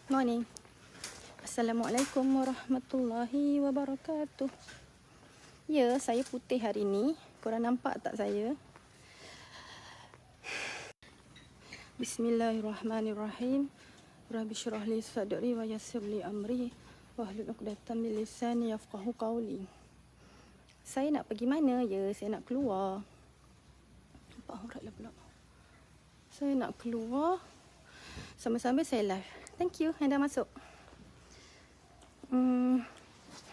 Morning. Assalamualaikum warahmatullahi wabarakatuh. Ya, saya putih hari ni. Korang nampak tak saya? Bismillahirrahmanirrahim. Rabbi syrah li sadri wa yassir li amri wahlul 'uqdatam min lisani yafqahu qawli. Saya nak pergi mana ya? Saya nak keluar. Nampak aurat lah pula. Saya nak keluar. Sambil-sambil saya live. Thank you yang dah masuk.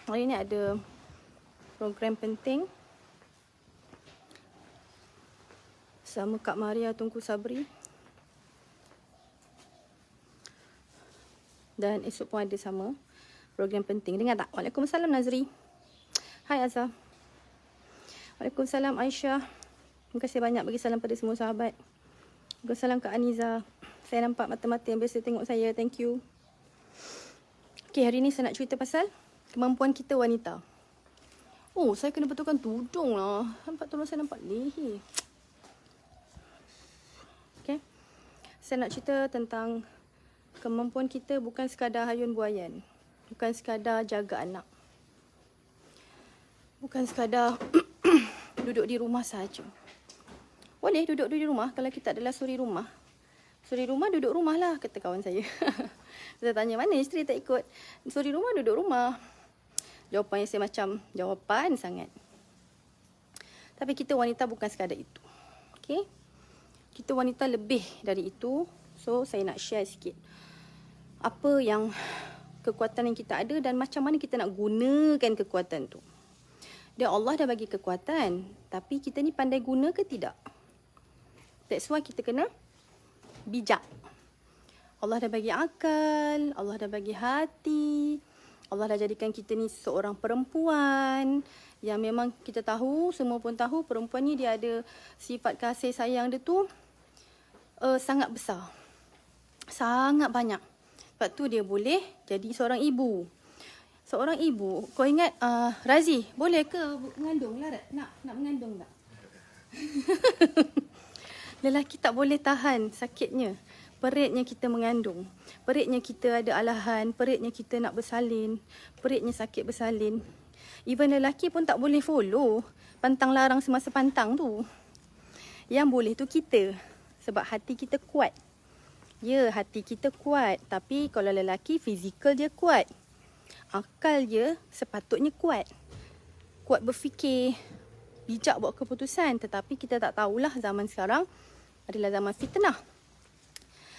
Hari ni ada program penting sama Kak Maria Tunku Sabri. Dan esok pun ada sama program penting. Dengar tak? Waalaikumsalam Nazri. Hai Azhar. Waalaikumsalam Aisyah. Terima kasih banyak bagi salam pada semua sahabat. Waalaikumsalam Kak Aniza. Saya nampak mata-mata yang biasa tengok saya. Thank you. Okay, hari ni saya nak cerita pasal kemampuan kita wanita. Oh, saya kena betulkan tudung lah. Nampak tudung saya nampak leher. Okay. Saya nak cerita tentang kemampuan kita bukan sekadar hayun buayan. Bukan sekadar jaga anak. Bukan sekadar duduk di rumah saja. Boleh duduk di rumah kalau kita adalah suri rumah. Suri rumah duduk rumah lah, kata kawan saya. Saya tanya, mana isteri tak ikut? Suri rumah duduk rumah. Jawapannya saya macam, jawapan sangat. Tapi kita wanita bukan sekadar itu. Okay? Kita wanita lebih dari itu. So, saya nak share sikit. Apa yang kekuatan yang kita ada dan macam mana kita nak gunakan kekuatan tu. Dan Allah dah bagi kekuatan. Tapi kita ni pandai guna ke tidak? That's why kita kena bijak. Allah dah bagi akal, Allah dah bagi hati, Allah dah jadikan kita ni seorang perempuan yang memang kita tahu, semua pun tahu perempuan ni dia ada sifat kasih sayang dia tu sangat besar. Sangat banyak. Sebab tu dia boleh jadi seorang ibu. Seorang ibu, kau ingat Razi, boleh ke mengandung Larat? Nak mengandung tak? Lelaki tak boleh tahan sakitnya. Peritnya kita mengandung. Peritnya kita ada alahan. Peritnya kita nak bersalin. Peritnya sakit bersalin. Even lelaki pun tak boleh follow pantang larang semasa pantang tu. Yang boleh tu kita. Sebab hati kita kuat. Ya, hati kita kuat. Tapi kalau lelaki, fizikal dia kuat. Akal dia sepatutnya kuat. Kuat berfikir. Bijak buat keputusan. Tetapi kita tak tahulah zaman sekarang adalah zaman fitnah.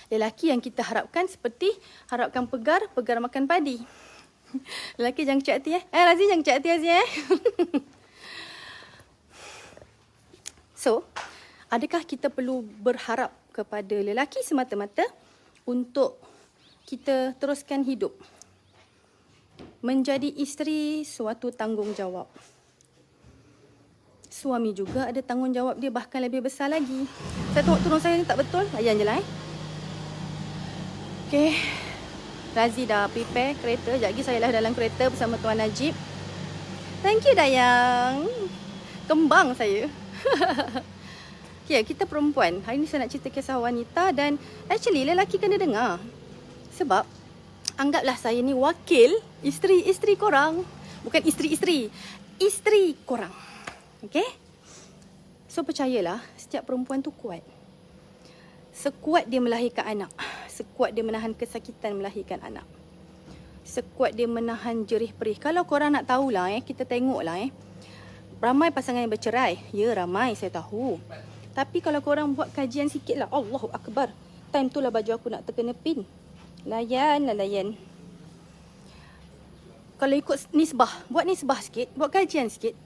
Lelaki yang kita harapkan seperti harapkan pegar makan padi. Lelaki jangan kecil hati Razi jangan kecil hati Razi So, adakah kita perlu berharap kepada lelaki semata-mata untuk kita teruskan hidup? Menjadi isteri suatu tanggungjawab. Suami juga ada tanggungjawab dia bahkan lebih besar lagi. Saya tengok turun saya ni tak betul. Layan je lah Okay. Razi dah prepare kereta. Sekejap lagi saya lah dalam kereta bersama Tuan Najib. Thank you Dayang. Kembang saya. Okay, kita perempuan. Hari ni saya nak cerita kisah wanita dan actually lelaki kena dengar. Sebab anggaplah saya ni wakil isteri korang. Bukan isteri-isteri. Isteri korang. Okay? So percayalah, setiap perempuan tu kuat. Sekuat dia melahirkan anak. Sekuat dia menahan kesakitan melahirkan anak. Sekuat dia menahan jerih perih. Kalau korang nak tahulah, kita tengoklah. Ramai pasangan yang bercerai. Ya, ramai, saya tahu. Tapi kalau korang buat kajian sikit lah. Allahu Akbar. Time tu lah baju aku nak terkena pin. Layan. Kalau ikut nisbah, buat nisbah sikit, buat kajian sikit.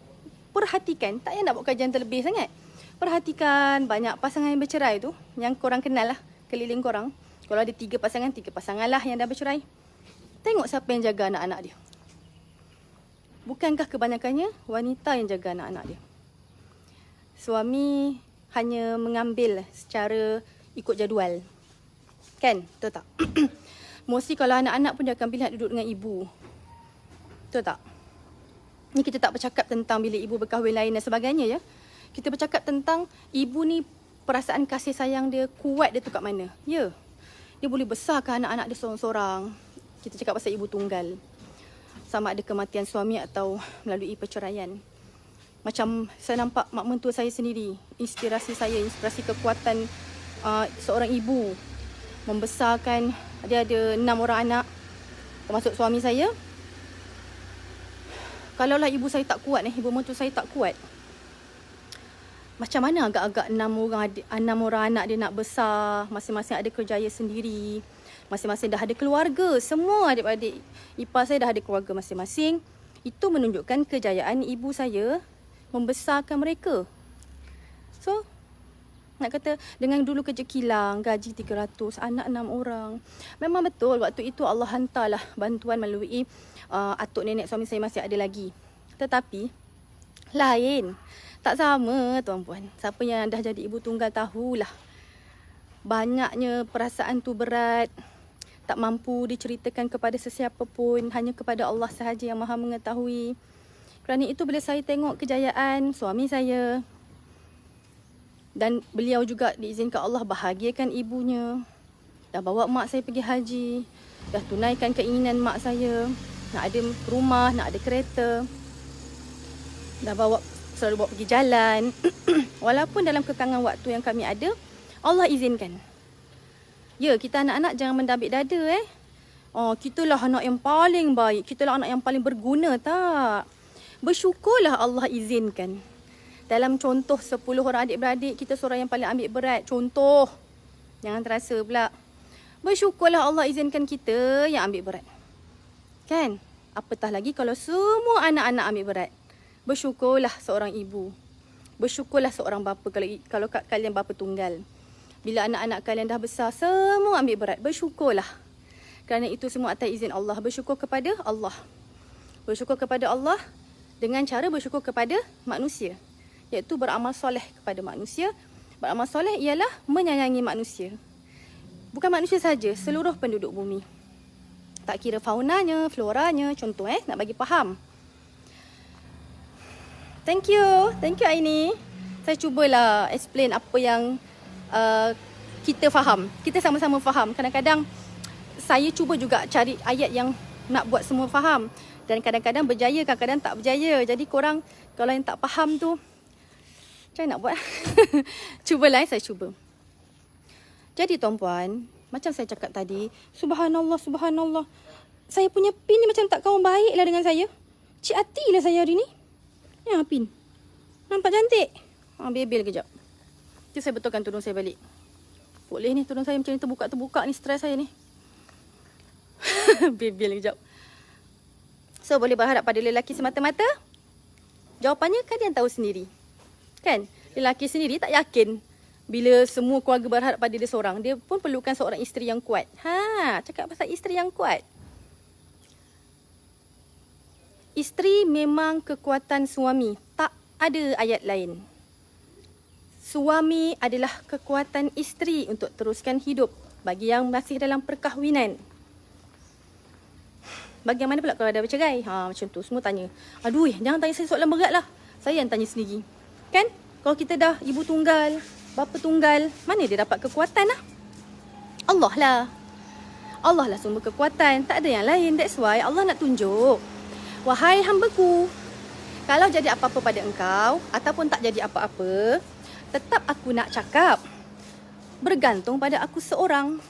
Perhatikan, tak payah nak buat kajian terlebih sangat. Perhatikan banyak pasangan yang bercerai tu, yang korang kenal lah, keliling korang. Kalau ada 3 pasangan lah yang dah bercerai. Tengok siapa yang jaga anak-anak dia. Bukankah kebanyakannya wanita yang jaga anak-anak dia? Suami hanya mengambil secara ikut jadual. Kan? Betul tak? Mesti kalau anak-anak pun dia akan pilih nak duduk dengan ibu. Betul tak? Ni kita tak bercakap tentang bila ibu berkahwin lain dan sebagainya ya. Kita bercakap tentang ibu ni perasaan kasih sayang dia kuat dia tu kat mana. Ya. dia boleh besarkan anak-anak dia seorang-seorang. Kita cakap pasal ibu tunggal. Sama ada kematian suami atau melalui perceraian. Macam saya nampak mak mentua saya sendiri, inspirasi saya, inspirasi kekuatan seorang ibu membesarkan. Dia ada 6 orang anak, termasuk suami saya. Kalaulah ibu saya tak kuat, ibu mentua saya tak kuat, macam mana agak-agak 6 orang anak dia nak besar, masing-masing ada kerjaya sendiri, masing-masing dah ada keluarga, semua adik-adik ipar saya dah ada keluarga masing-masing. Itu menunjukkan kejayaan ibu saya membesarkan mereka. So, nak kata dengan dulu kerja kilang, gaji 300, anak 6 orang. Memang betul waktu itu Allah hantarlah bantuan melalui atuk nenek suami saya masih ada lagi. Tetapi lain, tak sama tuan-puan. Siapa yang dah jadi ibu tunggal tahulah. Banyaknya perasaan tu berat, tak mampu diceritakan kepada sesiapa pun, hanya kepada Allah sahaja yang Maha mengetahui. Kerana itu bila saya tengok kejayaan suami saya, dan beliau juga diizinkan Allah bahagiakan ibunya, dah bawa mak saya pergi haji, dah tunaikan keinginan mak saya, nak ada rumah, nak ada kereta, dah selalu bawa pergi jalan. Walaupun dalam kekangan waktu yang kami ada, Allah izinkan. Ya, kita anak-anak jangan mendabik dada kitalah anak yang paling baik, kitalah anak yang paling berguna. Tak. Bersyukurlah Allah izinkan. Dalam contoh 10 orang adik-beradik, kita seorang yang paling ambil berat. Contoh. Jangan terasa pula. Bersyukurlah Allah izinkan kita yang ambil berat. Kan? Apatah lagi kalau semua anak-anak ambil berat. Bersyukurlah seorang ibu. Bersyukurlah seorang bapa kalau kalian bapa tunggal. Bila anak-anak kalian dah besar, semua ambil berat. Bersyukurlah. Kerana itu semua atas izin Allah. Bersyukur kepada Allah. Bersyukur kepada Allah dengan cara bersyukur kepada manusia. Iaitu beramal soleh kepada manusia. Beramal soleh ialah menyayangi manusia. Bukan manusia saja, seluruh penduduk bumi. Tak kira faunanya, floranya, contoh nak bagi faham. Thank you Aini. Saya cubalah explain apa yang kita faham. Kita sama-sama faham. Kadang-kadang saya cuba juga cari ayat yang nak buat semua faham. Dan kadang-kadang berjaya, kadang-kadang tak berjaya. Jadi korang kalau yang tak faham tu, macam mana nak buat? Cubalah, saya cuba. Jadi tuan-puan, macam saya cakap tadi, subhanallah, subhanallah. Saya punya pin ni macam tak kawan baik lah dengan saya. Cik hati lah saya hari ni. Ya, pin. Nampak cantik. Bebel kejap. Nanti saya betulkan tudung saya balik. Boleh ni tudung saya macam ni terbuka-terbuka ni, stres saya ni. Bebel kejap. So, boleh berharap pada lelaki semata-mata? Jawapannya kalian tahu sendiri. Kan? Lelaki sendiri tak yakin bila semua keluarga berharap pada dia seorang. Dia pun perlukan seorang isteri yang kuat. Cakap pasal isteri yang kuat. Isteri memang kekuatan suami. Tak ada ayat lain. Suami adalah kekuatan isteri untuk teruskan hidup. Bagi yang masih dalam perkahwinan. Bagaimana pula kalau dah bercerai? Macam tu. Semua tanya. Aduh, jangan tanya saya soalan berat lah. Saya yang tanya sendiri. Kan? Kalau kita dah ibu tunggal, bapa tunggal, mana dia dapat kekuatan lah? Allah lah. Allah lah sumber kekuatan. Tak ada yang lain. That's why Allah nak tunjuk. Wahai hambaku, kalau jadi apa-apa pada engkau, ataupun tak jadi apa-apa, tetap aku nak cakap. Bergantung pada aku seorang.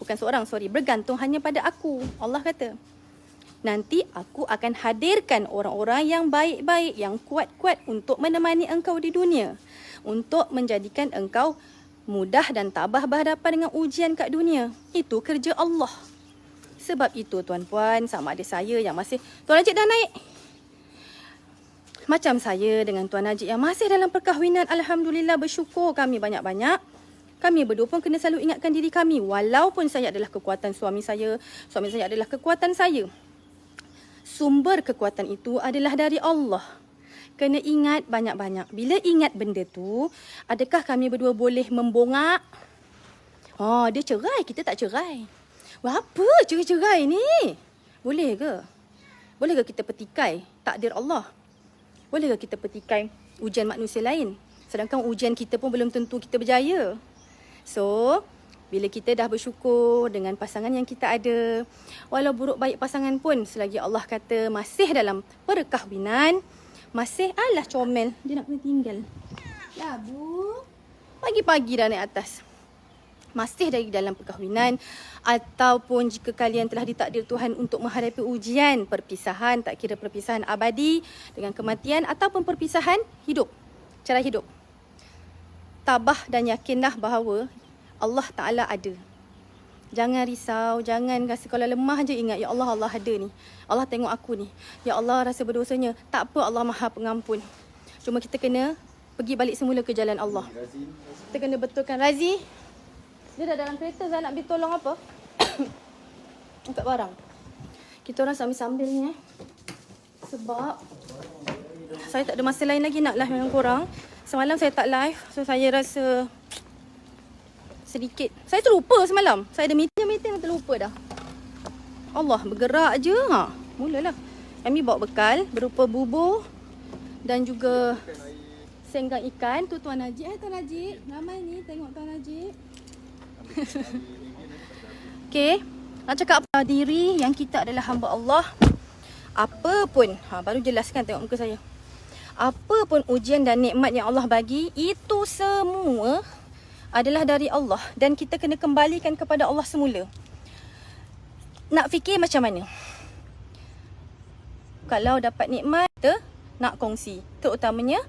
Bukan seorang, bergantung hanya pada aku. Allah kata. Nanti aku akan hadirkan orang-orang yang baik-baik, yang kuat-kuat untuk menemani engkau di dunia. Untuk menjadikan engkau mudah dan tabah berhadapan dengan ujian kat dunia. Itu kerja Allah. Sebab itu tuan-puan, sama ada saya yang masih... Tuan Najib dah naik. Macam saya dengan Tuan Najib yang masih dalam perkahwinan. Alhamdulillah, bersyukur kami banyak-banyak. Kami berdua pun kena selalu ingatkan diri kami. Walaupun saya adalah kekuatan suami saya adalah kekuatan saya. Sumber kekuatan itu adalah dari Allah. Kena ingat banyak-banyak. Bila ingat benda tu, adakah kami berdua boleh membongak? Dia cerai, kita tak cerai. Wah, apa cerai-cerai ni? Boleh ke? Boleh ke kita petikai takdir Allah? Boleh ke kita petikai ujian manusia lain? Sedangkan ujian kita pun belum tentu kita berjaya. So, Bila kita dah bersyukur dengan pasangan yang kita ada, walau buruk baik pasangan pun, selagi Allah kata masih dalam perkahwinan, masih alah comel. Dia nak kena tinggal. Ya Bu, pagi-pagi dah naik atas. Masih dari dalam perkahwinan, ataupun jika kalian telah ditakdir Tuhan untuk menghadapi ujian perpisahan, tak kira perpisahan abadi dengan kematian ataupun perpisahan hidup, cara hidup, tabah dan yakinlah bahawa Allah Ta'ala ada. Jangan risau, jangan rasa kalau lemah je ingat, ya Allah, Allah ada ni. Allah tengok aku ni. Ya Allah, rasa berdosanya. Tak apa, Allah Maha Pengampun. Cuma kita kena pergi balik semula ke jalan Allah. Kita kena betulkan. Razi, dia dah dalam kereta, Zah nak pergi tolong apa? Angkat barang. Kita orang sambil-sambil ni sebab saya tak ada masa lain lagi nak live dengan korang. Semalam saya tak live, so saya rasa sedikit. Saya terlupa semalam. Saya ada meeting dah terlupa dah. Allah, bergerak je. Mulalah. Kami bawa bekal berupa bubur dan juga senggang ikan. Tu Tuan Najib. Tuan Najib. Ramai ni tengok Tuan Najib. Okey. Nak cakap apa? Diri yang kita adalah hamba Allah. Apa pun. Baru jelaskan, tengok muka saya. Apa pun ujian dan nikmat yang Allah bagi, itu semua adalah dari Allah. Dan kita kena kembalikan kepada Allah semula. Nak fikir macam mana? Kalau dapat nikmat, kita nak kongsi. Terutamanya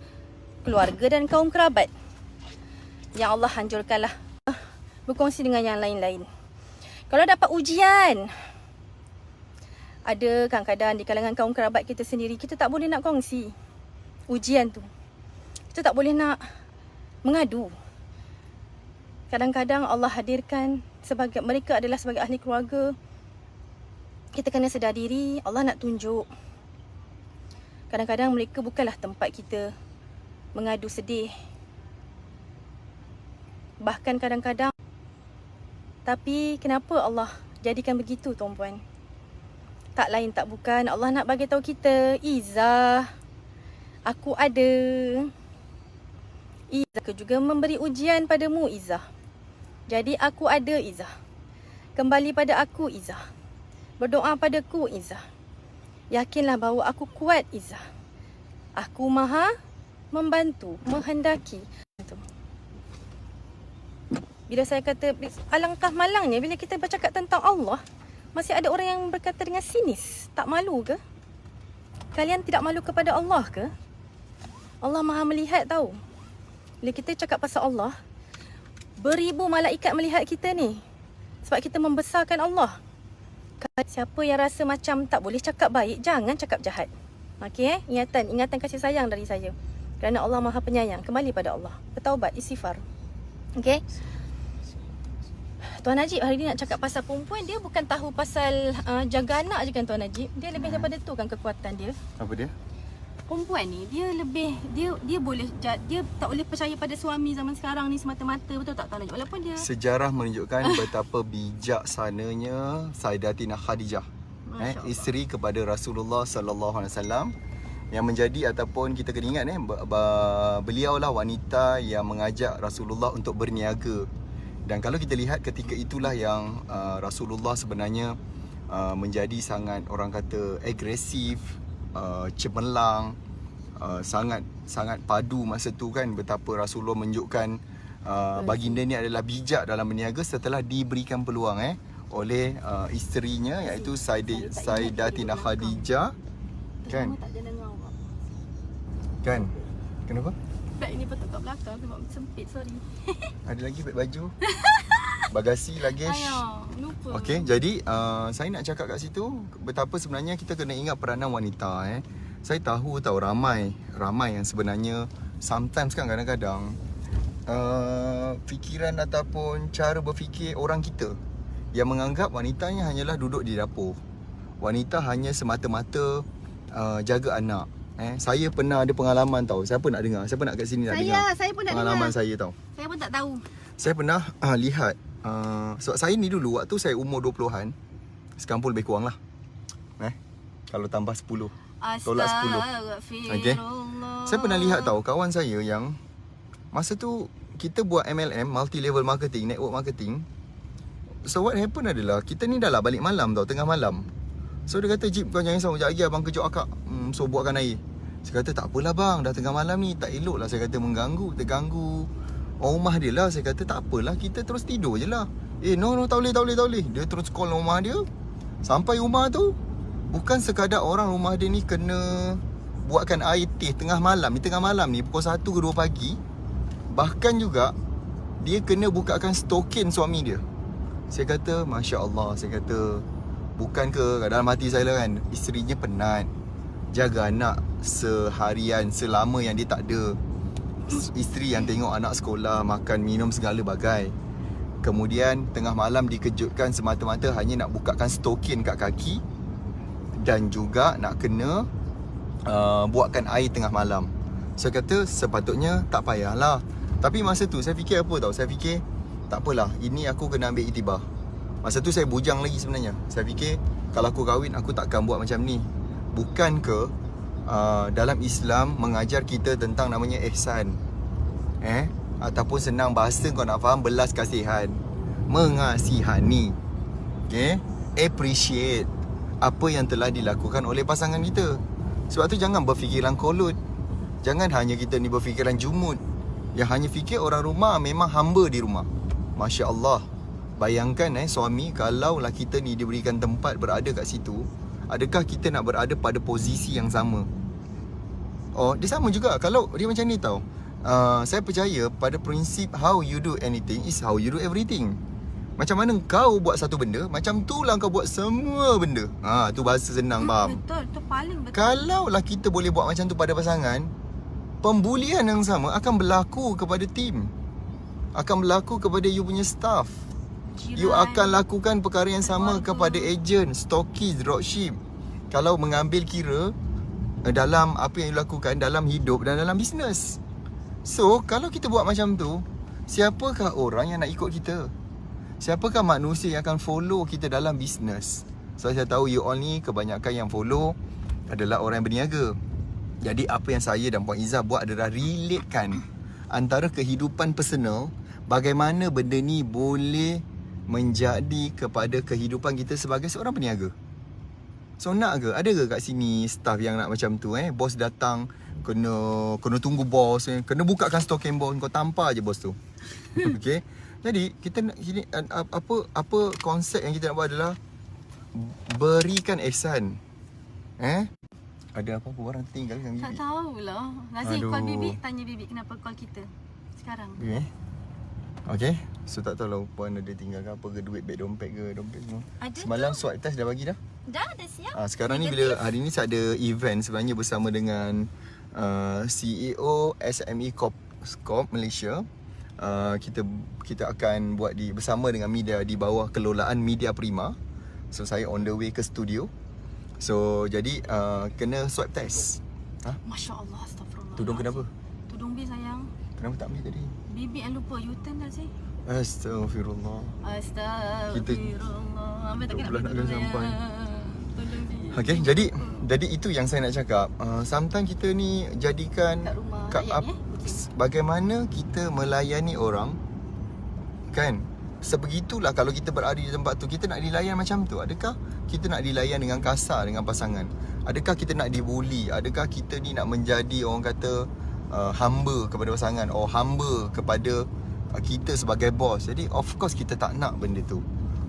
keluarga dan kaum kerabat. Yang Allah anjurkanlah berkongsi dengan yang lain-lain. Kalau dapat ujian, ada kadang-kadang di kalangan kaum kerabat kita sendiri, kita tak boleh nak kongsi ujian tu. Kita tak boleh nak mengadu. Kadang-kadang Allah hadirkan sebagai mereka adalah sebagai ahli keluarga. Kita kena sedar diri, Allah nak tunjuk. Kadang-kadang mereka bukanlah tempat kita mengadu sedih. Bahkan kadang-kadang, tapi kenapa Allah jadikan begitu, tuan-puan? Tak lain tak bukan, Allah nak bagi tahu kita, Izzah, aku ada. Izzah juga memberi ujian padamu, Izzah. Jadi aku ada, Izzah. Kembali pada aku, Izzah. Berdoa padaku, Izzah. Yakinlah bahawa aku kuat, Izzah. Aku maha membantu, menghendaki. Bila saya kata, alangkah malangnya bila kita bercakap tentang Allah, masih ada orang yang berkata dengan sinis. Tak malu ke? Kalian tidak malu kepada Allah ke? Allah maha melihat tahu. Bila kita cakap pasal Allah, beribu malaikat melihat kita ni. Sebab kita membesarkan Allah. Siapa yang rasa macam tak boleh cakap baik, jangan cakap jahat. Okey, ingatan kasih sayang dari saya. Kerana Allah Maha Penyayang. Kembali pada Allah. Bertaubat, istighfar. Okey. Tuan Najib hari ni nak cakap pasal perempuan, dia bukan tahu pasal jaga anak je kan Tuan Najib. Dia lebih daripada tu kan kekuatan dia. Apa dia? Perempuan ni dia lebih dia boleh, dia tak boleh percaya pada suami zaman sekarang ni semata-mata, betul tak Tuan Najib? Walaupun dia Sejarah menunjukkan betapa bijaksananya Sayyidatina Khadijah, isteri kepada Rasulullah sallallahu alaihi wasallam, yang menjadi ataupun kita kena ingat beliaulah wanita yang mengajak Rasulullah untuk berniaga. Dan kalau kita lihat ketika itulah yang Rasulullah sebenarnya menjadi sangat, orang kata, agresif, cemerlang, sangat padu masa tu kan, betapa Rasulullah menunjukkan baginda ni adalah bijak dalam berniaga setelah diberikan peluang oleh isterinya, iaitu Sayyidatina Khadijah kan. Kan? Kenapa? beg ni betul kat belakang sebab sempit, sorry. Ada lagi beg baju, bagasi, luggage. Ayah, lupa. Okey, jadi saya nak cakap kat situ betapa sebenarnya kita kena ingat peranan wanita. Saya tahu ramai yang sebenarnya sometimes kan kadang-kadang fikiran ataupun cara berfikir orang kita yang menganggap wanitanya hanyalah duduk di dapur. Wanita hanya semata-mata jaga anak. Saya pernah ada pengalaman tau. Siapa nak dengar? Siapa nak kat sini nak dengar? Saya pun nak pengalaman dengar. saya tau. Saya pun tak tahu. Saya pernah lihat sebab saya ni dulu waktu saya umur 20-an, sekarang pun lebih kurang lah. Kalau tambah 10, tolak 10. Okay. Saya pernah lihat tau kawan saya yang masa tu kita buat MLM, multi level marketing, network marketing. So what happen adalah kita ni dah lah balik malam tau, tengah malam. So dia kata, Jip kau jangan risau, sekejap lagi abang kejut akak so buatkan air. Saya kata tak apalah bang, dah tengah malam ni, tak elok lah saya kata terganggu orang rumah dia lah. Saya kata tak apalah, kita terus tidur je lah. No tak boleh. Dia terus call rumah dia. Sampai rumah tu, bukan sekadar orang rumah dia ni kena buatkan air teh tengah malam ni pukul 1 ke 2 pagi. Bahkan juga dia kena bukakan stokin suami dia. Saya kata Masya Allah. Saya kata bukan ke dalam hati saya lah kan, isterinya penat jaga anak seharian selama yang dia tak ada. Isteri yang tengok anak sekolah, makan, minum segala bagai. Kemudian tengah malam dikejutkan semata-mata hanya nak bukakan stokin kat kaki. Dan juga nak kena buatkan air tengah malam. Saya kata sepatutnya tak payahlah. Tapi masa tu saya fikir apa tau, saya fikir tak apalah, ini aku kena ambil iktibar. Masa tu saya bujang lagi sebenarnya. Saya fikir kalau aku kahwin aku takkan buat macam ni. Bukan ke dalam Islam mengajar kita tentang namanya ihsan, ataupun senang bahasa kau nak faham, belas kasihan, mengasihani, appreciate apa yang telah dilakukan oleh pasangan kita. Sebab tu jangan berfikiran kolut. Jangan hanya kita ni berfikiran jumud, yang hanya fikir orang rumah memang hamba di rumah. Masya Allah. Bayangkan suami, kalaulah kita ni diberikan tempat berada kat situ, adakah kita nak berada pada posisi yang sama? Oh, dia sama juga. Kalau dia macam ni tau, saya percaya pada prinsip how you do anything is how you do everything. Macam mana kau buat satu benda, macam tu lah kau buat semua benda. Tu bahasa senang, faham? Betul, tu paling betul. Kalaulah kita boleh buat macam tu pada pasangan, pembulian yang sama akan berlaku kepada tim, akan berlaku kepada you punya staff. You akan lakukan perkara yang sama kepada ejen, stokis, dropship. Kalau mengambil kira dalam apa yang you lakukan dalam hidup dan dalam bisnes. So, kalau kita buat macam tu, siapakah orang yang nak ikut kita? Siapakah manusia yang akan follow kita dalam bisnes? So, saya tahu you all ni kebanyakan yang follow adalah orang yang berniaga. Jadi, apa yang saya dan Puan Izzah buat adalah relatekan antara kehidupan personal, bagaimana benda ni boleh menjadi kepada kehidupan kita sebagai seorang peniaga. So nak ke? Ada ke kat sini staff yang nak macam tu? Bos datang, kena tunggu bos, kena bukakan stokin bos, kau tampar je bos tu. Okay. Jadi kita nak sini apa konsep yang kita nak buat adalah berikan ihsan. Ada apa orang tinggal dengan Bibi? Tak tahulah. Lazim call Bibi, tanya Bibi kenapa call kita sekarang. Okay. So tak tahu lah Puan ada tinggal ke apa ke, duit beg dompet ke, dompet semua. Ada semalam tu. swab test dah bagi dah? Dah siap. Sekarang ni bila hari ni saya ada event sebenarnya bersama dengan CEO SME Corp Malaysia. Kita akan buat bersama dengan media di bawah kelolaan Media Prima. So saya on the way ke studio. So jadi kena swab test. Masya Allah, astagfirullah. Tudung kenapa? Tudung B sayang. Kenapa tak ambil tadi? Bibi yang lupa U-turn dah say. Astagfirullah. Ambil tak kena nak sampai. Tolong dia. Okay, jadi itu yang saya nak cakap. Sometimes kita ni jadikan kat rumah rakyat, bagaimana kita melayani orang, kan? Sebegitulah kalau kita berada di tempat tu, kita nak dilayan macam tu. Adakah kita nak dilayan dengan kasar dengan pasangan? Adakah kita nak dibuli? Adakah kita ni nak menjadi orang kata hamba kepada pasangan, hamba kepada kita sebagai bos? Jadi of course kita tak nak benda tu.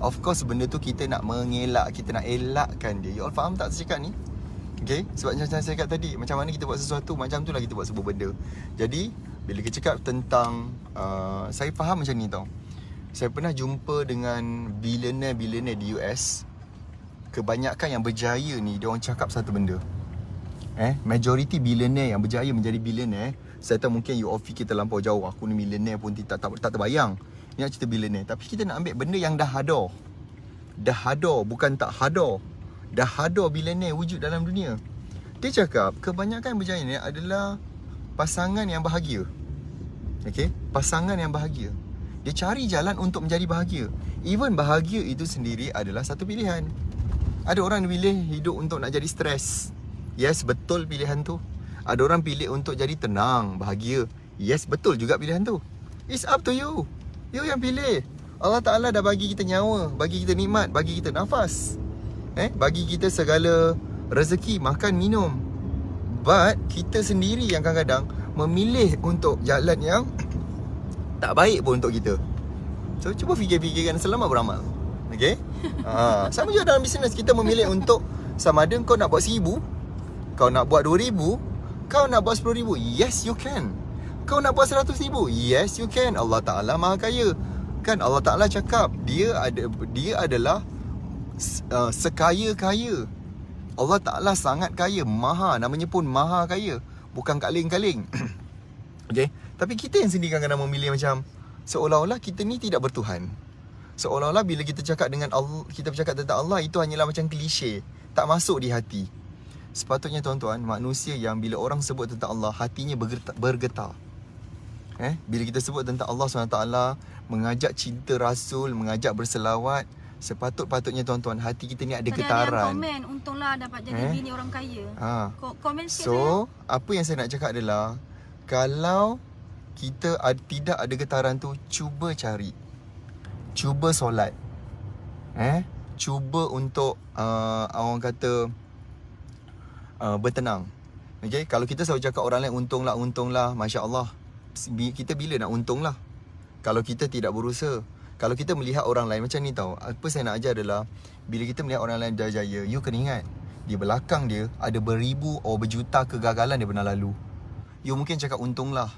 Of course benda tu kita nak mengelak, kita nak elakkan dia. You all faham tak saya cakap ni? Okay, sebab macam saya cakap tadi, macam mana kita buat sesuatu, macam tu lah kita buat sebuah benda. Jadi bila kita cakap tentang saya faham macam ni tau. Saya pernah jumpa dengan billionaire di US. Kebanyakan yang berjaya ni, dia orang cakap satu benda. Majority billionaire yang berjaya menjadi billionaire, saya tahu mungkin you all fikir terlampau jauh, aku ni millionaire pun tak terbayang. Ni nak cerita billionaire. Tapi kita nak ambil benda yang dah ada. Dah ada, bukan tak ada. Dah ada billionaire wujud dalam dunia. Dia cakap kebanyakan yang berjaya ni adalah pasangan yang bahagia. Okay, pasangan yang bahagia. Dia cari jalan untuk menjadi bahagia. Even bahagia itu sendiri adalah satu pilihan. Ada orang pilih hidup untuk nak jadi stres. Yes, betul pilihan tu. Ada orang pilih untuk jadi tenang, bahagia. Yes, betul juga pilihan tu. It's up to you. You yang pilih. Allah Ta'ala dah bagi kita nyawa, bagi kita nikmat, bagi kita nafas, bagi kita segala rezeki, makan, minum. But kita sendiri yang kadang-kadang memilih untuk jalan yang tak baik pun untuk kita. So cuba fikir-fikirkan, selamat beramal. Okay? Sama juga dalam bisnes, kita memilih untuk sama ada kau nak buat 1,000, kau nak buat 2,000, kau nak buat 10,000. Yes, you can. Kau nak buat 100,000. Yes, you can. Allah Ta'ala Maha Kaya. Kan Allah Ta'ala cakap dia adalah sekaya-kaya. Allah Ta'ala sangat kaya, maha, namanya pun Maha Kaya, bukan kaling-kaling. Okay? Tapi kita yang sendiri kadang-kadang memilih macam seolah-olah kita ni tidak bertuhan. Seolah-olah bila kita cakap dengan Allah, kita bercakap tentang Allah, itu hanyalah macam klise, tak masuk di hati. Sepatutnya tuan-tuan, manusia yang bila orang sebut tentang Allah, hatinya bergetar. Bila kita sebut tentang Allah SWT, mengajak cinta Rasul, mengajak berselawat, sepatut-patutnya tuan-tuan, hati kita ni ada getaran. Ada yang komen, untunglah dapat jadi bini orang kaya. Komen sikit So, saya. apa yang saya nak cakap adalah, kalau kita tidak ada getaran tu, cuba cari, cuba solat, cuba untuk orang kata bertenang. Okay? Kalau kita selalu cakap orang lain untunglah, Masya Allah, kita bila nak untunglah kalau kita tidak berusaha? Kalau kita melihat orang lain macam ni tau, apa saya nak ajar adalah, bila kita melihat orang lain jaya-jaya, you kena ingat, di belakang dia ada beribu atau berjuta kegagalan dia pernah lalu. You mungkin cakap untunglah,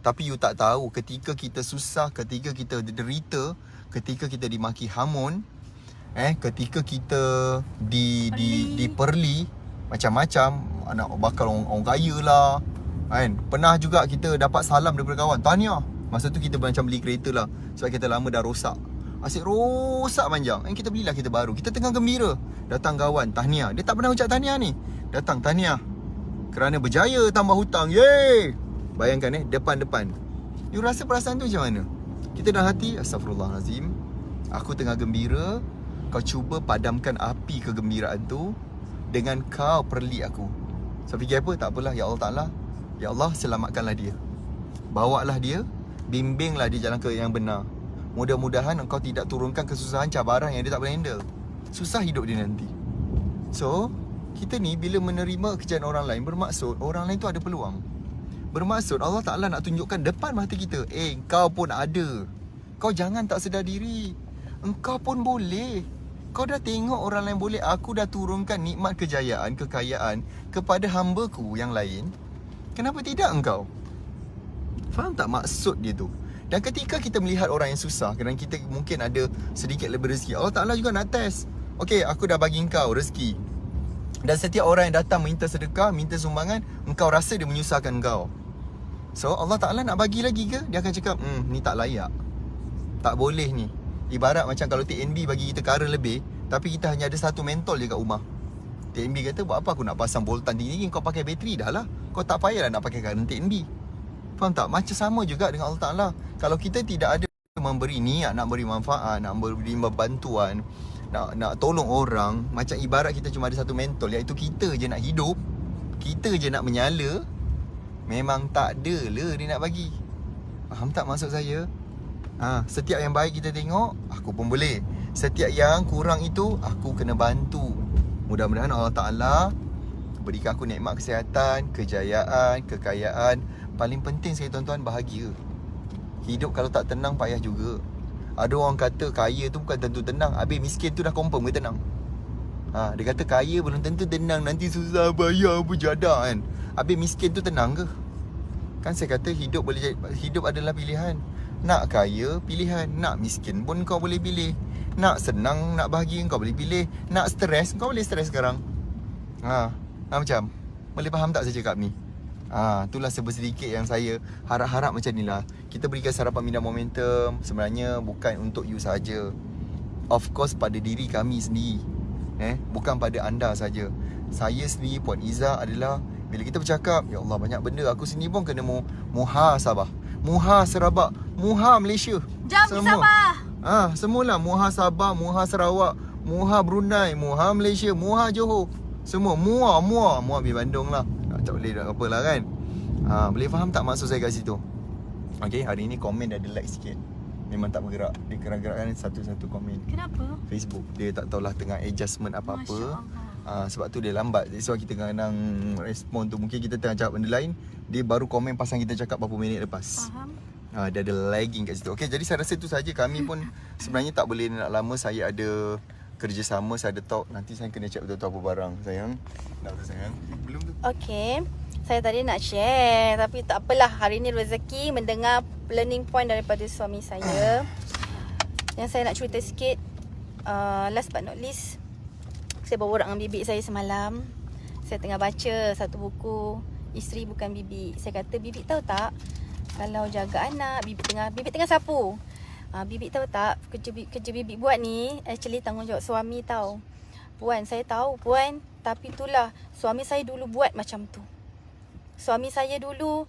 tapi you tak tahu ketika kita susah, ketika kita derita, ketika kita dimaki hamun, ketika kita diperli macam-macam, anak bakal orang kaya lah, kan? Pernah juga kita dapat salam daripada kawan, tahniah. Masa tu kita macam beli kereta lah, sebab kita lama dah rosak, asyik rosak panjang, kita belilah kereta baru. Kita tengah gembira, datang kawan, tahniah. Dia tak pernah ucap tahniah ni, datang tahniah kerana berjaya tambah hutang. Yeay! Bayangkan depan-depan. You rasa perasaan tu macam mana? Kita dalam hati, astagfirullahalazim, aku tengah gembira, kau cuba padamkan api kegembiraan tu dengan kau perli aku. So fikir apa? Tak apalah, ya Allah Ta'ala, ya Allah selamatkanlah dia, bawalah dia, bimbinglah dia jalan ke yang benar. Mudah-mudahan engkau tidak turunkan kesusahan, cabaran yang dia tak boleh handle. Susah hidup dia nanti. So, kita ni bila menerima kejayaan orang lain, bermaksud orang lain tu ada peluang. Bermaksud Allah Ta'ala nak tunjukkan depan mata kita, kau pun ada. Kau jangan tak sedar diri, engkau pun boleh. Kau dah tengok orang lain boleh, aku dah turunkan nikmat kejayaan, kekayaan kepada hamba-Ku yang lain. Kenapa tidak engkau? Faham tak maksud dia tu? Dan ketika kita melihat orang yang susah, kerana kita mungkin ada sedikit lebih rezeki, Allah Ta'ala juga nak test. Okay, aku dah bagi engkau rezeki, dan setiap orang yang datang minta sedekah, minta sumbangan, engkau rasa dia menyusahkan engkau. So Allah Ta'ala nak bagi lagi ke? Dia akan cakap, ni tak layak, tak boleh ni. Ibarat macam kalau TNB bagi kita kara lebih, tapi kita hanya ada satu mentol je kat rumah. TNB kata, buat apa aku nak pasang voltan tinggi-tinggi, kau pakai bateri dah lah, kau tak payahlah nak pakai karen TNB. Faham tak? Macam sama juga dengan Allah Ta'ala. Kalau kita tidak ada memberi niat, nak beri manfaat, nak beri bantuan, nak tolong orang, macam ibarat kita cuma ada satu mentol, iaitu kita je nak hidup, kita je nak menyala, memang tak ada lah dia nak bagi. Faham tak maksud saya? Setiap yang baik kita tengok, aku pun boleh. Setiap yang kurang itu, aku kena bantu. Mudah-mudahan Allah Ta'ala berikan aku nikmat kesihatan, kejayaan, kekayaan. Paling penting sekali tuan-tuan, bahagia. Hidup kalau tak tenang, payah juga. Ada orang kata kaya tu bukan tentu tenang, habis miskin tu dah confirm ke tenang. Dia kata kaya belum tentu tenang, nanti susah bayar apa jadah kan. Habis miskin tu tenang ke? Kan saya kata hidup adalah pilihan. Nak kaya, pilihan. Nak miskin pun kau boleh pilih. Nak senang, nak bahagia, kau boleh pilih. Nak stres, kau boleh stres sekarang. Macam boleh faham tak saya cakap ni? Itulah sedikit yang saya harap-harap macam ni lah. Kita berikan sarapan minda momentum sebenarnya bukan untuk you saja. Of course pada diri kami sendiri, bukan pada anda saja. Saya sendiri, Puan Izzah, adalah bila kita bercakap, ya Allah banyak benda, aku sendiri pun kena muhasabah, muhasabah, muha Malaysia, Jam semua. Sabah. Semualah muha Sabah, muha Sarawak, muha Brunei, muha Malaysia, muha Johor. Semua muha di Bandung lah. Tak boleh nak apalah kan. Boleh faham tak maksud saya kat situ? Okay, hari ni komen dah ada like sikit. memang tak bergerak. Dia gerak-gerakkan satu-satu komen Kenapa? Facebook. Dia tak tahulah tengah adjustment Masya apa-apa. Allah. Sebab tu dia lambat. That's why kita kadang respon tu. Mungkin kita tengah cakap benda lain, dia baru komen pasal kita cakap berapa minit lepas. Faham. Dia ada lagging kat situ. Okay, jadi saya rasa tu saja. Kami pun sebenarnya tak boleh nak lama. Saya ada kerjasama, saya ada talk. Nanti saya kena check betul-betul apa barang sayang. Dah betul sayang? Belum tu. Okay, saya tadi nak share tapi tak apalah. Hari ni rezeki mendengar learning point daripada suami saya. Yang saya nak cerita sikit, last but not least, saya berborak dengan bibik saya semalam. Saya tengah baca satu buku, Isteri Bukan Bibik. Saya kata, bibik tahu tak, kalau jaga anak, bibik tengah sapu. Bibik tahu tak, kerja bibik buat ni actually tanggungjawab suami tahu. Puan, saya tahu puan, tapi itulah suami saya dulu buat macam tu. Suami saya dulu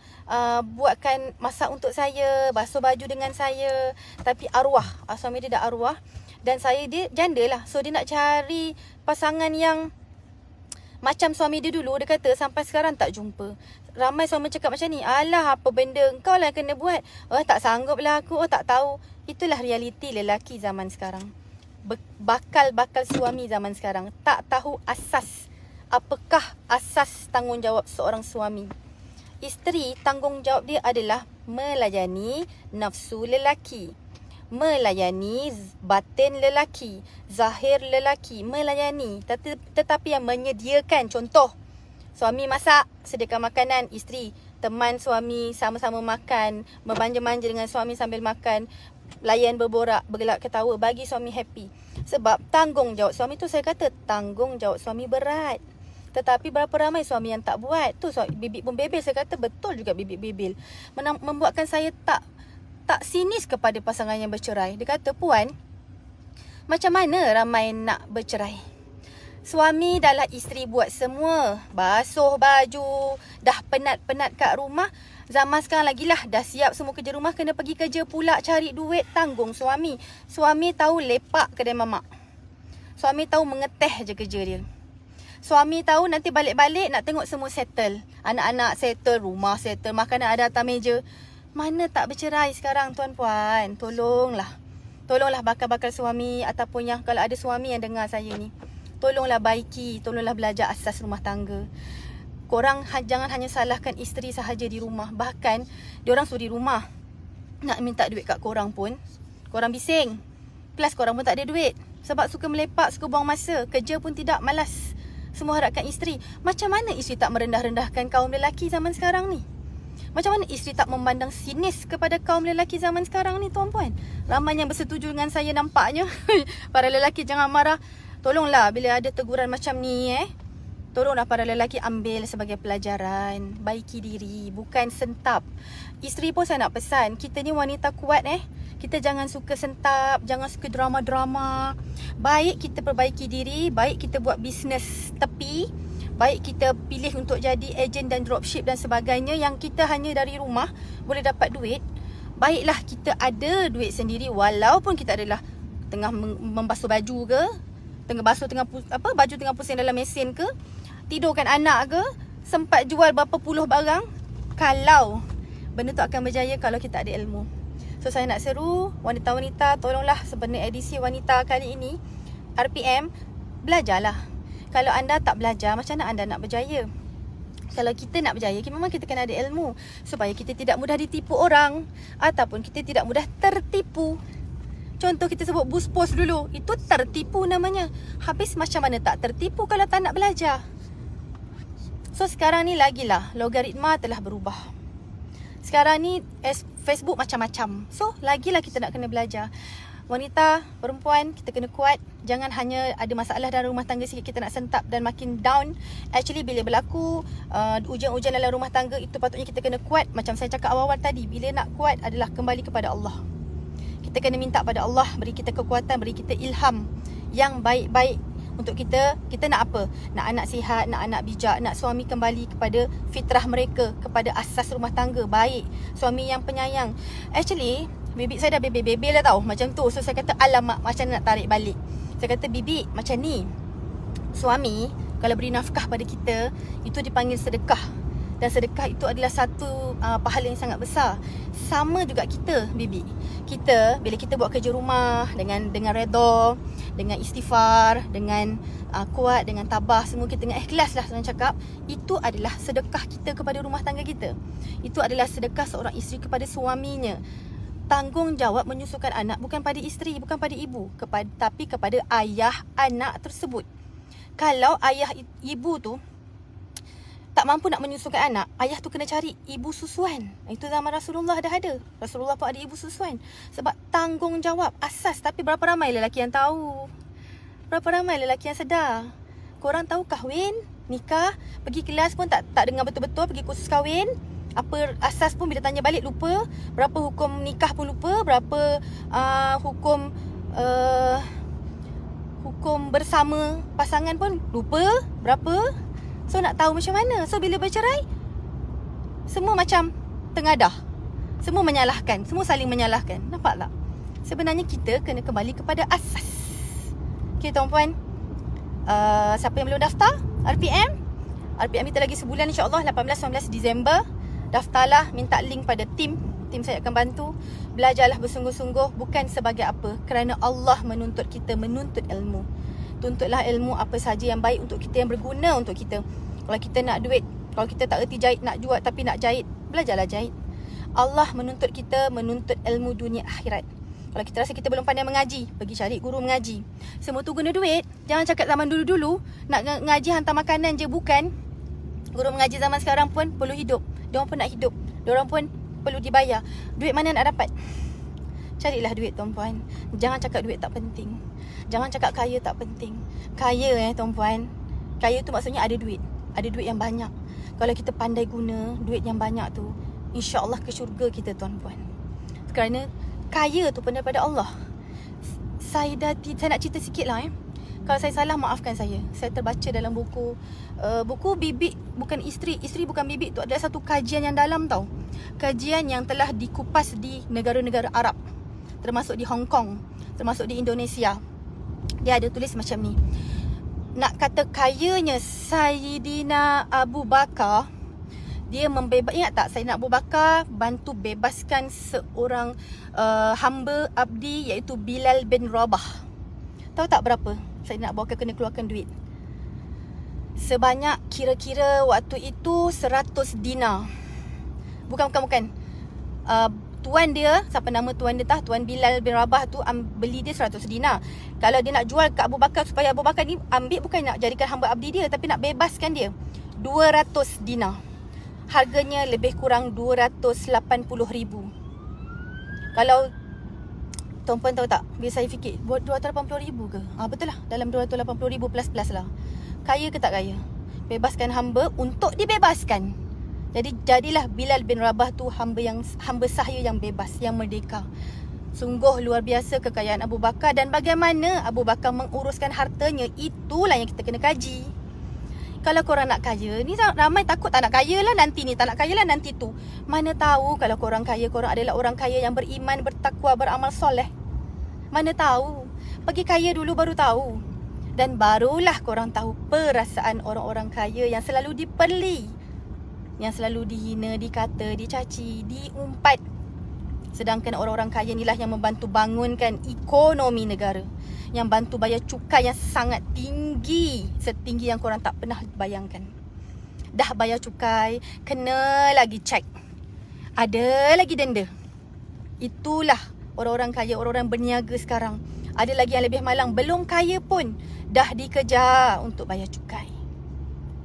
buatkan masak untuk saya, basuh baju dengan saya, tapi arwah, suami dia dah arwah dan dia janda lah. So dia nak cari pasangan yang macam suami dia dulu. Dia kata sampai sekarang tak jumpa. Ramai suami cakap macam ni, alah apa benda, engkau lah kena buat. Tak sanggup lah aku, tak tahu. Itulah realiti lelaki zaman sekarang. Bakal suami zaman sekarang tak tahu asas. Apakah asas tanggungjawab seorang suami? Isteri, tanggungjawab dia adalah melayani nafsu lelaki, melayani batin lelaki, zahir lelaki, melayani. Tetapi yang menyediakan, contoh, suami masak, sediakan makanan, isteri teman suami, sama-sama makan, memanja-manja dengan suami sambil makan, layan berborak, bergelak ketawa, bagi suami happy. Sebab tanggungjawab suami tu, saya kata tanggungjawab suami berat. Tetapi berapa ramai suami yang tak buat. Tu bibik pun bebel. Saya kata betul juga bibik bebel. Membuatkan saya tak sinis kepada pasangan yang bercerai. Dia kata, puan, macam mana ramai nak bercerai? Suami dah lah isteri buat semua. Basuh baju, dah penat-penat kat rumah. Zaman sekarang lagi lah, dah siap semua kerja rumah, kena pergi kerja pula, cari duit, tanggung suami. Suami tahu lepak kedai mamak. Suami tahu mengeteh je kerja dia. Suami tahu nanti balik-balik nak tengok semua settle. Anak-anak settle, rumah settle, makanan ada atas meja. Mana tak bercerai sekarang tuan-puan? Tolonglah bakal-bakal suami, ataupun yang kalau ada suami yang dengar saya ni, tolonglah baiki, tolonglah belajar asas rumah tangga. Korang jangan hanya salahkan isteri sahaja di rumah. Bahkan diorang suri rumah nak minta duit kat korang pun, korang bising. Plus korang pun tak ada duit. Sebab suka melepak, suka buang masa. Kerja pun tidak, malas. Semua harapkan isteri. Macam mana isteri tak merendah-rendahkan kaum lelaki zaman sekarang ni? Macam mana isteri tak memandang sinis kepada kaum lelaki zaman sekarang ni, tuan-puan? Ramai yang bersetuju dengan saya nampaknya. Para lelaki jangan marah. Tolonglah bila ada teguran macam ni, tolonglah para lelaki ambil sebagai pelajaran. Baiki diri, bukan sentap. Isteri pun saya nak pesan, kita ni wanita kuat Kita jangan suka sentap, jangan suka drama-drama. Baik kita perbaiki diri, baik kita buat bisnes tepi, baik kita pilih untuk jadi ejen dan dropship dan sebagainya yang kita hanya dari rumah boleh dapat duit. Baiklah kita ada duit sendiri walaupun kita adalah tengah membasuh baju ke, baju tengah pusing dalam mesin ke, tidurkan anak ke, sempat jual berapa puluh barang. Kalau benda tu akan berjaya kalau kita ada ilmu. So saya nak seru wanita-wanita, tolonglah sebenarnya edisi wanita kali ini RPM, belajarlah. Kalau anda tak belajar, macam mana anda nak berjaya? Kalau kita nak berjaya, memang kita kena ada ilmu supaya kita tidak mudah ditipu orang ataupun kita tidak mudah tertipu. Contoh kita sebut boost post dulu, itu tertipu namanya. Habis macam mana tak tertipu kalau tak nak belajar? So sekarang ni lagilah logaritma telah berubah. Sekarang ni Facebook macam-macam. So lagilah kita nak kena belajar. Wanita, perempuan, kita kena kuat. Jangan hanya ada masalah dalam rumah tangga sikit kita nak sentap dan makin down. Actually bila berlaku ujian-ujian dalam rumah tangga, itu patutnya kita kena kuat. Macam saya cakap awal-awal tadi, bila nak kuat adalah kembali kepada Allah. Kita kena minta pada Allah beri kita kekuatan, beri kita ilham yang baik-baik untuk kita. Kita nak apa? Nak anak sihat, nak anak bijak, nak suami kembali kepada fitrah mereka, kepada asas rumah tangga baik, suami yang penyayang. Actually bibik saya dah bebel-bebel dah tahu macam tu. So saya kata alamak, macam nak tarik balik. Saya kata bibik macam ni, suami kalau beri nafkah pada kita, itu dipanggil sedekah. Dan sedekah itu adalah satu pahala yang sangat besar. Sama juga kita, Bibi. Kita bila kita buat kerja rumah dengan redha, dengan istighfar, dengan kuat, dengan tabah, semua kita dengan ikhlas lah senang cakap, itu adalah sedekah kita kepada rumah tangga kita. Itu adalah sedekah seorang isteri kepada suaminya. Tanggungjawab menyusukan anak bukan pada isteri, bukan pada ibu, tapi kepada ayah anak tersebut. Kalau ayah ibu tu tak mampu nak menyusukan anak, ayah tu kena cari ibu susuan. Itu zaman Rasulullah dah ada. Rasulullah pun ada ibu susuan. Sebab tanggungjawab asas. Tapi berapa ramai lelaki yang tahu? Berapa ramai lelaki yang sedar? Korang tahu kahwin, nikah, pergi kelas pun tak dengar betul-betul, pergi kursus kahwin. Apa asas pun bila tanya balik lupa. Berapa hukum nikah pun lupa. Berapa hukum bersama pasangan pun lupa. Berapa? So nak tahu macam mana? So bila bercerai, semua macam tengadah. Semua menyalahkan. Semua saling menyalahkan. Nampak tak? Sebenarnya kita kena kembali kepada asas. Okay tuan-puan, siapa yang belum daftar RPM kita lagi sebulan insyaAllah, 18-19 Disember. Daftarlah, minta link pada tim saya akan bantu. Belajarlah bersungguh-sungguh, bukan sebagai apa, kerana Allah menuntut kita menuntut ilmu. Tuntutlah ilmu apa saja yang baik untuk kita, yang berguna untuk kita. Kalau kita nak duit, kalau kita tak erti jahit, nak jual tapi nak jahit, belajarlah jahit. Allah menuntut kita menuntut ilmu dunia akhirat. Kalau kita rasa kita belum pandai mengaji, pergi cari guru mengaji. Semua tu guna duit. Jangan cakap zaman dulu-dulu nak ngaji hantar makanan je, bukan. Guru mengaji zaman sekarang pun perlu hidup. Diorang pun nak hidup. Diorang pun perlu dibayar. Duit mana nak dapat? Carilah duit tuan-puan. Jangan cakap duit tak penting. Jangan cakap kaya tak penting. Kaya tuan-puan, kaya tu maksudnya ada duit. Ada duit yang banyak. Kalau kita pandai guna duit yang banyak tu, insya-Allah ke syurga kita tuan-puan. Kerana kaya tu pun daripada Allah. Saya nak cerita sikit lah Kalau saya salah, maafkan saya. Saya terbaca dalam buku Bibi bukan isteri bukan bibi. Tu adalah satu kajian yang dalam tau. Kajian yang telah dikupas di negara-negara Arab, termasuk di Hong Kong, termasuk di Indonesia. Dia ada tulis macam ni. Nak kata kayanya Sayyidina Abu Bakar, dia ingat tak Sayyidina Abu Bakar bantu bebaskan seorang hamba abdi, iaitu Bilal bin Rabah. Tahu tak berapa Sayyidina Abu Bakar kena keluarkan duit? Sebanyak kira-kira waktu itu 100 dinar. Bukan. Tuan dia, siapa nama tuan dia tah, Tuan Bilal bin Rabah tu beli dia 100 dinar. Kalau dia nak jual ke Abu Bakar supaya Abu Bakar ni ambil, bukan nak jadikan hamba abdi dia, tapi nak bebaskan dia, 200 dinar. Harganya lebih kurang 280,000. Kalau tuan-puan tahu tak, bila saya fikir, buat 280,000 ke? Betul lah, dalam 280,000 plus lah. Kaya ke tak kaya? Bebaskan hamba untuk dibebaskan. Jadi jadilah Bilal bin Rabah tu hamba sahaya yang bebas, yang merdeka. Sungguh luar biasa kekayaan Abu Bakar, dan bagaimana Abu Bakar menguruskan hartanya, itulah yang kita kena kaji. Kalau korang nak kaya, ni ramai takut tak nak kaya lah nanti ni, tak nak kaya lah nanti tu. Mana tahu kalau korang kaya, korang adalah orang kaya yang beriman, bertakwa, beramal soleh. Mana tahu. Pergi kaya dulu baru tahu. Dan barulah korang tahu perasaan orang-orang kaya yang selalu diperli, yang selalu dihina, dikata, dicaci, diumpat. Sedangkan orang-orang kaya inilah yang membantu bangunkan ekonomi negara, yang bantu bayar cukai yang sangat tinggi, setinggi yang korang tak pernah bayangkan. Dah bayar cukai, kena lagi cek, ada lagi denda. Itulah orang-orang kaya, orang-orang berniaga sekarang. Ada lagi yang lebih malang, belum kaya pun dah dikejar untuk bayar cukai.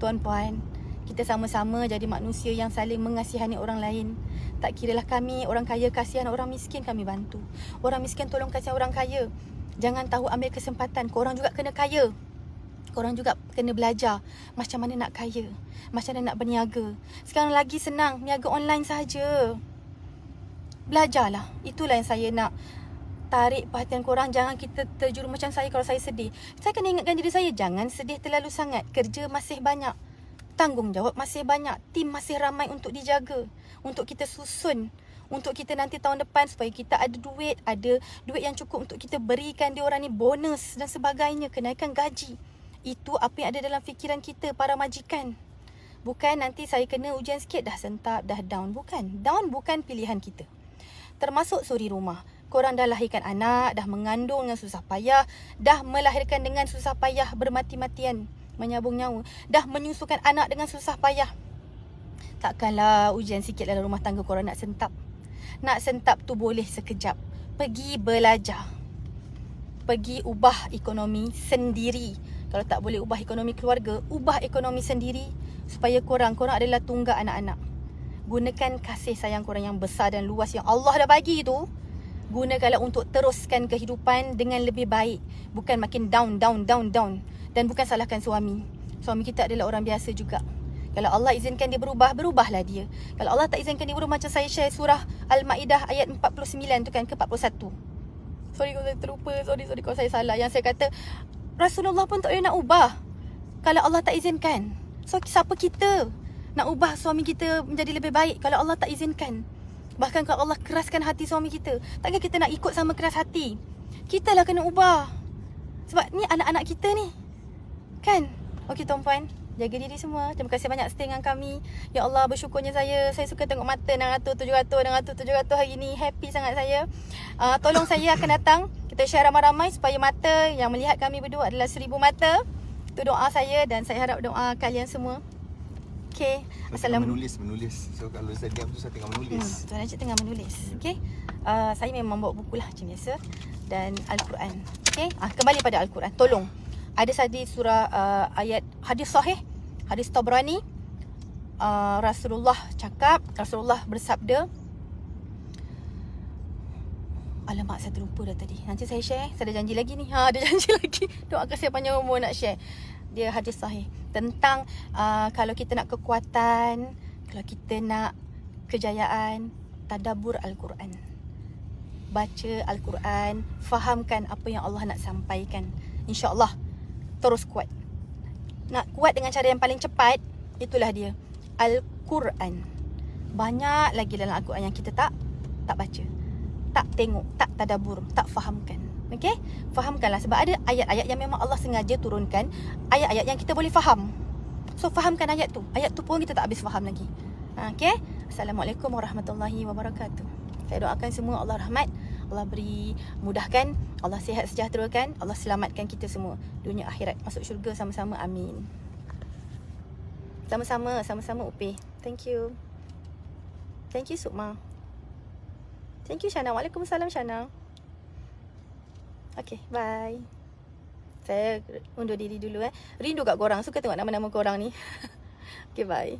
Tuan-puan, kita sama-sama jadi manusia yang saling mengasihani orang lain. Tak kiralah kami orang kaya kasihan orang miskin, kami bantu. Orang miskin tolong kasihan orang kaya. Jangan tahu ambil kesempatan. Korang juga kena kaya. Korang juga kena belajar macam mana nak kaya, macam mana nak berniaga. Sekarang lagi senang, niaga online sahaja. Belajarlah. Itulah yang saya nak tarik perhatian korang. Jangan kita terjuru macam saya. Kalau saya sedih, saya kena ingatkan diri saya, jangan sedih terlalu sangat. Kerja masih banyak, tanggungjawab masih banyak, tim masih ramai untuk dijaga, untuk kita susun, untuk kita nanti tahun depan supaya kita ada duit yang cukup untuk kita berikan dia orang ni bonus dan sebagainya, kenaikan gaji. Itu apa yang ada dalam fikiran kita para majikan. Bukan nanti saya kena ujian sikit dah sentap, dah down. Bukan. Down bukan pilihan kita. Termasuk suri rumah. Korang dah lahirkan anak, dah mengandung dengan susah payah, dah melahirkan dengan susah payah, bermati-matian, menyambung nyawa. Dah menyusukan anak dengan susah payah. Takkanlah ujian sikit dalam rumah tangga korang nak sentap. Nak sentap tu boleh sekejap. Pergi belajar. Pergi ubah ekonomi sendiri. Kalau tak boleh ubah ekonomi keluarga, ubah ekonomi sendiri supaya korang adalah tunggak anak-anak. Gunakan kasih sayang korang yang besar dan luas yang Allah dah bagi tu. Gunakanlah untuk teruskan kehidupan dengan lebih baik. Bukan makin down. Dan bukan salahkan suami. Suami kita adalah orang biasa juga. Kalau Allah izinkan dia berubah, berubahlah dia. Kalau Allah tak izinkan dia berubah, macam saya share surah Al-Ma'idah ayat 49 tu kan, ke 41. Sorry kalau saya terlupa, sorry kalau saya salah. Yang saya kata, Rasulullah pun tak boleh nak ubah kalau Allah tak izinkan. So siapa kita nak ubah suami kita menjadi lebih baik kalau Allah tak izinkan? Bahkan kalau Allah keraskan hati suami kita, takkan kita nak ikut sama keras hati? Kita lah kena ubah. Sebab ni anak-anak kita ni, kan? Okey tuan-puan, jaga diri semua. Terima kasih banyak stay dengan kami. Ya Allah, bersyukurnya saya suka tengok mata 600, 700, 700 hari ni. Happy sangat saya. Tolong saya akan datang. Kita share ramai-ramai supaya mata yang melihat kami berdua adalah 1000 mata. Itu doa saya dan saya harap doa kalian semua. Okay. Assalamualaikum. Menulis. So kalau saya diam tu saya tengah menulis. Tuan Encik tengah menulis. Okay. Saya memang bawa buku lah macam biasa. Dan Al-Quran. Okay. Kembali pada Al-Quran. Tolong. Ada tadi surah ayat hadis sahih. Hadis Tabrani. Rasulullah bersabda. Alamak, saya terlupa dah tadi. Nanti saya share. Saya ada janji lagi ni. Ada janji lagi. Doakan saya panjang umur nak share. Dia hadis sahih tentang kalau kita nak kekuatan, kalau kita nak kejayaan, tadabbur Al-Quran. Baca Al-Quran, fahamkan apa yang Allah nak sampaikan. InsyaAllah terus kuat. Nak kuat dengan cara yang paling cepat, itulah dia Al-Quran. Banyak lagi dalam Al-Quran yang kita tak baca, tak tengok, tak tadabbur, tak fahamkan. Okey? Fahamkanlah sebab ada ayat-ayat yang memang Allah sengaja turunkan, ayat-ayat yang kita boleh faham. So fahamkan ayat tu. Ayat tu pun kita tak habis faham lagi. Okey? Assalamualaikum warahmatullahi wabarakatuh. Saya doakan semua Allah rahmat, Allah beri mudahkan, Allah sihat sejahterakan, Allah selamatkan kita semua dunia akhirat, masuk syurga sama-sama. Amin. Sama-sama Upi. Thank you. Thank you Sukma. Thank you Shana. Waalaikumsalam Shana. Okay, bye. Saya undur diri dulu. Rindu kat korang. Suka tengok nama-nama korang ni. Okay, bye.